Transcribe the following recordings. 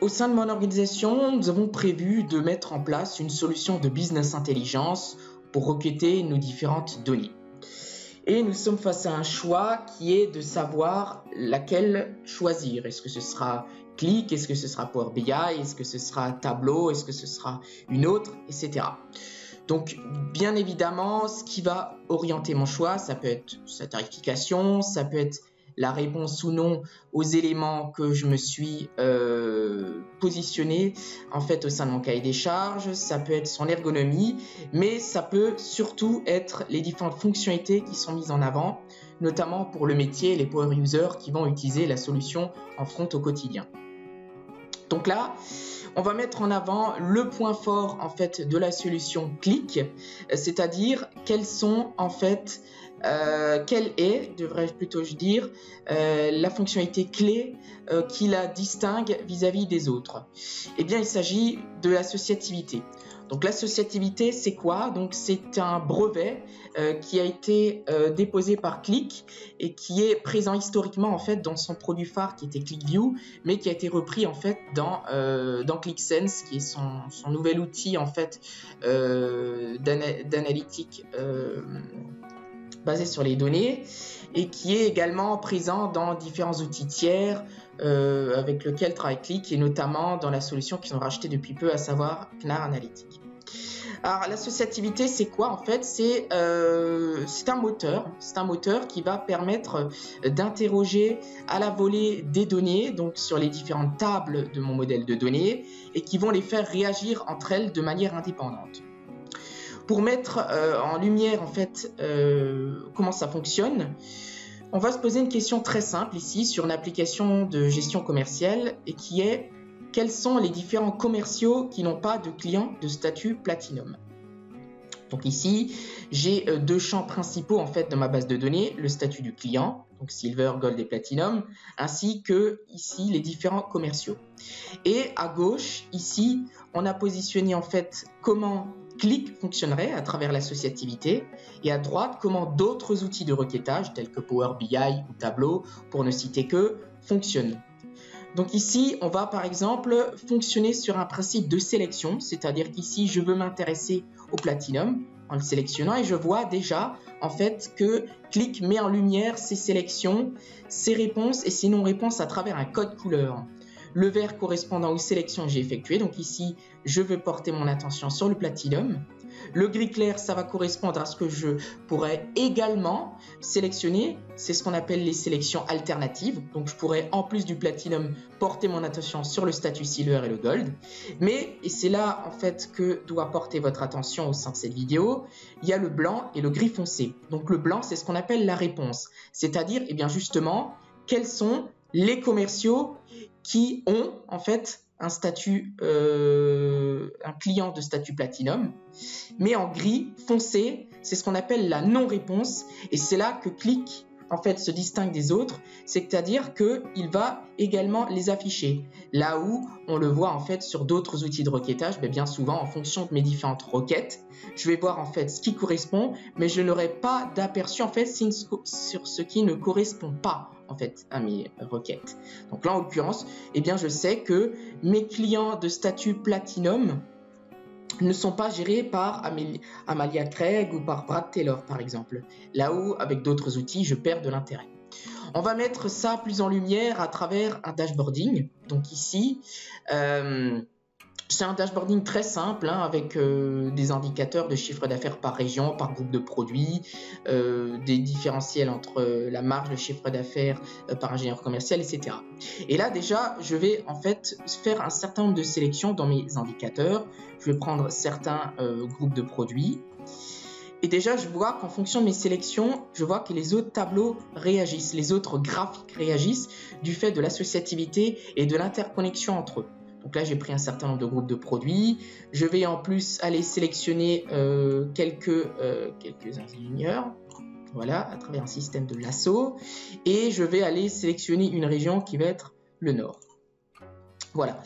Au sein de mon organisation, nous avons prévu de mettre en place une solution de business intelligence pour requêter nos différentes données. Et nous sommes face à un choix qui est de savoir laquelle choisir. Est-ce que ce sera Qlik, est-ce que ce sera Power BI, est-ce que ce sera Tableau, est-ce que ce sera une autre, etc. Donc, bien évidemment, ce qui va orienter mon choix, ça peut être sa tarification, ça peut être la réponse ou non aux éléments que je me suis positionné en fait au sein de mon cahier des charges, ça peut être son ergonomie, mais ça peut surtout être les différentes fonctionnalités qui sont mises en avant, notamment pour le métier et les power users qui vont utiliser la solution en front au quotidien. Donc là, on va mettre en avant le point fort en fait de la solution Qlik, c'est-à-dire quelles sont en fait quelle est, devrais-je plutôt dire, la fonctionnalité clé qui la distingue vis-à-vis des autres. Eh bien, il s'agit de l'associativité. Donc l'associativité, c'est quoi? Donc c'est un brevet qui a été déposé par Qlik et qui est présent historiquement en fait dans son produit phare qui était QlikView, mais qui a été repris en fait dans QlikSense, qui est son nouvel outil en fait d'analytique basé sur les données et qui est également présent dans différents outils tiers avec lesquels travaille Qlik et notamment dans la solution qu'ils ont rachetée depuis peu, à savoir Knarr Analytics. Alors l'associativité, c'est quoi en fait? C'est un moteur qui va permettre d'interroger à la volée des données, donc sur les différentes tables de mon modèle de données, et qui vont les faire réagir entre elles de manière indépendante. Pour mettre en lumière en fait comment ça fonctionne, on va se poser une question très simple ici sur une application de gestion commerciale et qui est: quels sont les différents commerciaux qui n'ont pas de clients de statut Platinum? Donc ici, j'ai deux champs principaux en fait dans ma base de données, le statut du client, donc Silver, Gold et Platinum, ainsi que ici les différents commerciaux. Et à gauche, ici, on a positionné en fait comment Qlik fonctionnerait à travers l'associativité, et à droite, comment d'autres outils de requêtage tels que Power BI ou Tableau, pour ne citer que, fonctionnent. Donc ici, on va par exemple fonctionner sur un principe de sélection, c'est-à-dire qu'ici, je veux m'intéresser au Platinum en le sélectionnant et je vois déjà en fait que Qlik met en lumière ses sélections, ses réponses et ses non-réponses à travers un code couleur. Le vert correspondant aux sélections que j'ai effectuées, donc ici, je veux porter mon attention sur le Platinum. Le gris clair, ça va correspondre à ce que je pourrais également sélectionner. C'est ce qu'on appelle les sélections alternatives. Donc, je pourrais, en plus du Platinum, porter mon attention sur le statut Silver et le Gold. Mais, et c'est là, en fait, que doit porter votre attention au sein de cette vidéo, il y a le blanc et le gris foncé. Donc, le blanc, c'est ce qu'on appelle la réponse. C'est-à-dire, eh bien, justement, quels sont les commerciaux qui ont, en fait, un statut, un client de statut Platinum, mais en gris foncé, c'est ce qu'on appelle la non-réponse, et c'est là que Qlik en fait se distingue des autres, c'est-à-dire qu'il va également les afficher. Là où on le voit en fait sur d'autres outils de requêtage, bien souvent en fonction de mes différentes requêtes, je vais voir en fait ce qui correspond, mais je n'aurai pas d'aperçu en fait sur ce qui ne correspond pas en fait à mes requêtes. Donc là en l'occurrence, eh bien je sais que mes clients de statut Platinum ne sont pas gérés par Amalia Craig ou par Brad Taylor par exemple, là où avec d'autres outils je perds de l'intérêt. On va mettre ça plus en lumière à travers un dashboarding. Donc ici, c'est un dashboarding très simple avec des indicateurs de chiffre d'affaires par région, par groupe de produits, des différentiels entre la marge de chiffre d'affaires par ingénieur commercial, etc. Et là déjà, je vais en fait faire un certain nombre de sélections dans mes indicateurs. Je vais prendre certains groupes de produits. Et déjà, je vois qu'en fonction de mes sélections, je vois que les autres tableaux réagissent, les autres graphiques réagissent du fait de l'associativité et de l'interconnexion entre eux. Donc là, j'ai pris un certain nombre de groupes de produits. Je vais en plus aller sélectionner quelques ingénieurs, voilà, à travers un système de lasso. Et je vais aller sélectionner une région qui va être le nord. Voilà.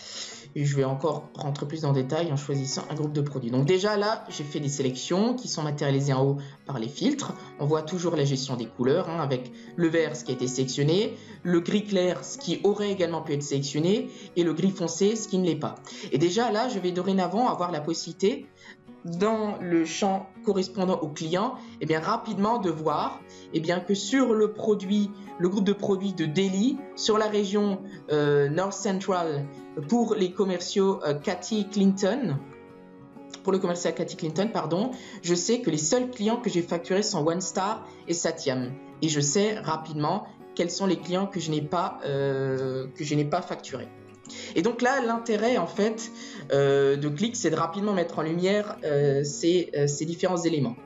et je vais encore rentrer plus dans le détail en choisissant un groupe de produits. Donc déjà là, j'ai fait des sélections qui sont matérialisées en haut par les filtres. On voit toujours la gestion des couleurs hein, avec le vert, ce qui a été sélectionné, le gris clair, ce qui aurait également pu être sélectionné, et le gris foncé, ce qui ne l'est pas. Et déjà là, je vais dorénavant avoir la possibilité dans le champ correspondant au client, eh bien, rapidement de voir eh bien, que sur le produit, le groupe de produits de Delhi, sur la région North Central, pour les commerciaux Cathy Clinton, je sais que les seuls clients que j'ai facturés sont One Star et Satyam. Et je sais rapidement quels sont les clients que je n'ai pas facturés. Et donc là, l'intérêt en fait de Qlik, c'est de rapidement mettre en lumière ces différents éléments.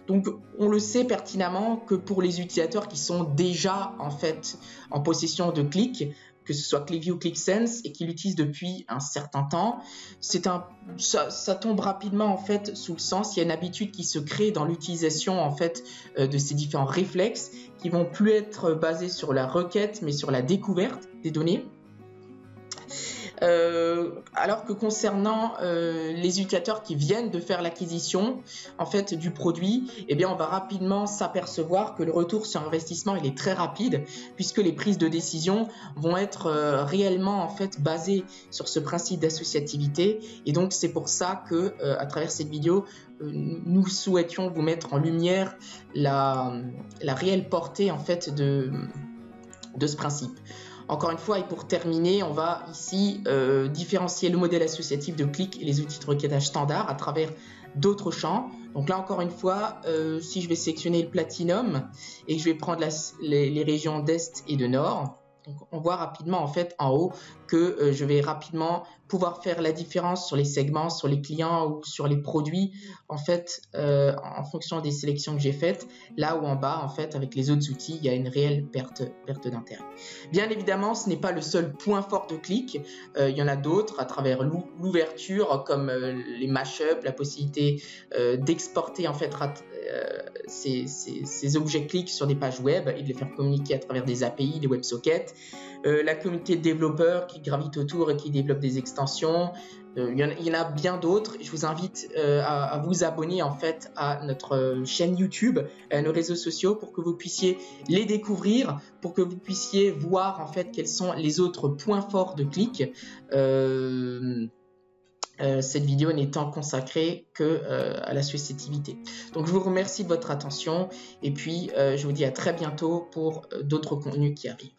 Donc, on le sait pertinemment que pour les utilisateurs qui sont déjà en fait en possession de Qlik, que ce soit QlikView, QlikSense et qui l'utilisent depuis un certain temps, ça tombe rapidement en fait sous le sens. Il y a une habitude qui se crée dans l'utilisation en fait de ces différents réflexes qui vont plus être basés sur la requête mais sur la découverte des données. Alors que concernant les utilisateurs qui viennent de faire l'acquisition en fait du produit, eh bien on va rapidement s'apercevoir que le retour sur investissement il est très rapide puisque les prises de décision vont être réellement en fait basées sur ce principe d'associativité, et donc c'est pour ça que à travers cette vidéo nous souhaitions vous mettre en lumière la réelle portée en fait de ce principe. Encore une fois, et pour terminer, on va ici différencier le modèle associatif de Qlik et les outils de requêtage standard à travers d'autres champs. Donc là, encore une fois, si je vais sélectionner le Platinum et que je vais prendre les régions d'Est et de Nord, donc on voit rapidement en fait en haut que je vais rapidement pouvoir faire la différence sur les segments, sur les clients ou sur les produits en fait en fonction des sélections que j'ai faites. Là où en bas en fait avec les autres outils il y a une réelle perte d'intérêt. Bien évidemment ce n'est pas le seul point fort de Qlik, il y en a d'autres à travers l'ouverture comme les mashups, la possibilité d'exporter en fait ces objets Qlik sur des pages web et de les faire communiquer à travers des API, des WebSockets, la communauté de développeurs qui gravitent autour et qui développent des extensions. Il y en a bien d'autres. Je vous invite à vous abonner en fait à notre chaîne YouTube, à nos réseaux sociaux pour que vous puissiez les découvrir, pour que vous puissiez voir en fait quels sont les autres points forts de Qlik. Cette vidéo n'étant consacrée que à l'associativité. Donc je vous remercie de votre attention et puis je vous dis à très bientôt pour d'autres contenus qui arrivent.